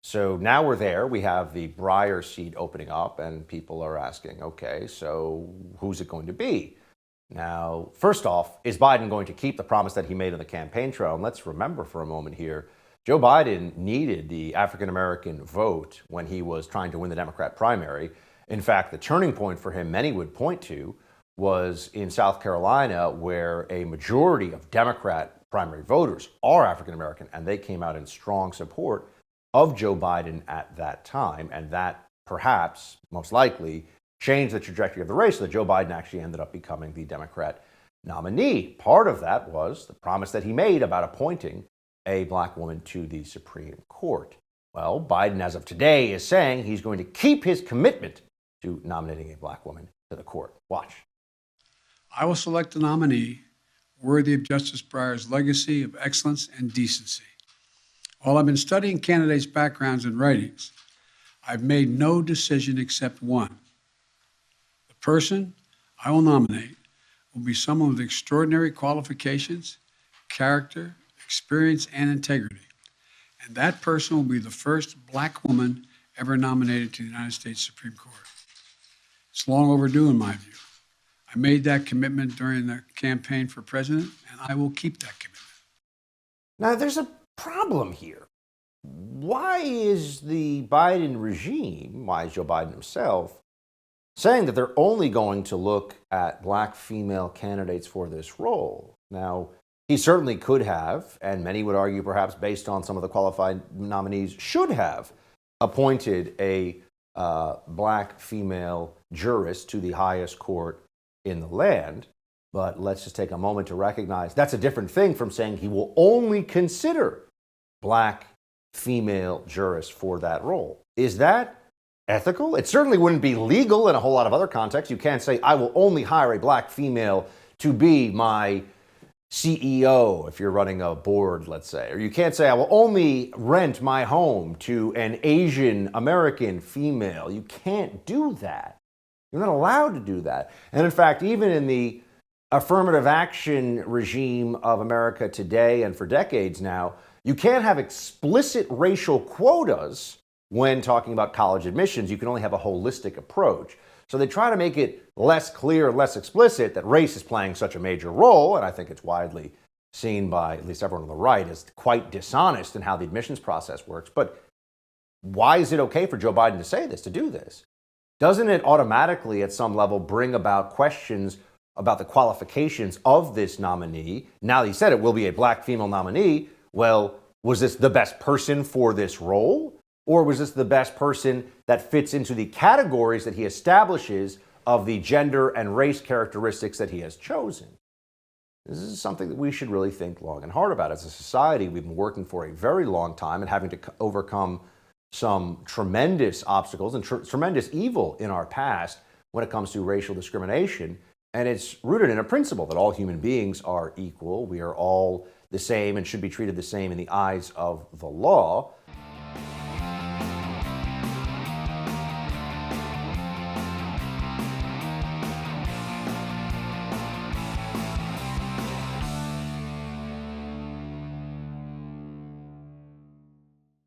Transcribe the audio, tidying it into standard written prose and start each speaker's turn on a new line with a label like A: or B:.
A: So now we're there. We have the Breyer seat opening up, and people are asking, okay, so who's it going to be? Now, first off, is Biden going to keep the promise that he made on the campaign trail? And let's remember for a moment here, Joe Biden needed the African American vote when he was trying to win the Democrat primary. In fact, the turning point for him, many would point to, was in South Carolina, where a majority of Democrat primary voters are African American, and they came out in strong support of Joe Biden at that time. And that perhaps, most likely, changed the trajectory of the race so that Joe Biden actually ended up becoming the Democrat nominee. Part of that was the promise that he made about appointing a black woman to the Supreme Court. Well, Biden, as of today, is saying he's going to keep his commitment to nominating a black woman to the court. Watch.
B: I will select a nominee worthy of Justice Breyer's legacy of excellence and decency. While I've been studying candidates' backgrounds and writings, I've made no decision except one. The person I will nominate will be someone with extraordinary qualifications, character, experience, and integrity. And that person will be the first black woman ever nominated to the United States Supreme Court. It's long overdue in my view. I made that commitment during the campaign for president, and I will keep that commitment.
A: Now, there's a problem here. Why is the Biden regime, why is Joe Biden himself, saying that they're only going to look at black female candidates for this role? Now, he certainly could have, and many would argue perhaps based on some of the qualified nominees, should have appointed a black female jurist to the highest court in the land. But let's just take a moment to recognize that's a different thing from saying he will only consider black female jurists for that role. Is that ethical? It certainly wouldn't be legal in a whole lot of other contexts. You can't say, I will only hire a black female to be my CEO if you're running a board, let's say. Or you can't say, I will only rent my home to an Asian American female. You can't do that. You're not allowed to do that. And in fact, even in the affirmative action regime of America today and for decades now, you can't have explicit racial quotas when talking about college admissions. You can only have a holistic approach. So they try to make it less clear, less explicit that race is playing such a major role, and I think it's widely seen by at least everyone on the right as quite dishonest in how the admissions process works. But why is it okay for Joe Biden to say this, to do this? Doesn't it automatically at some level bring about questions about the qualifications of this nominee? Now that he said it will be a black female nominee, well, was this the best person for this role? Or was this the best person that fits into the categories that he establishes of the gender and race characteristics that he has chosen? This is something that we should really think long and hard about. As a society, we've been working for a very long time and having to overcome some tremendous obstacles and tremendous evil in our past when it comes to racial discrimination. And it's rooted in a principle that all human beings are equal. We are all the same and should be treated the same in the eyes of the law.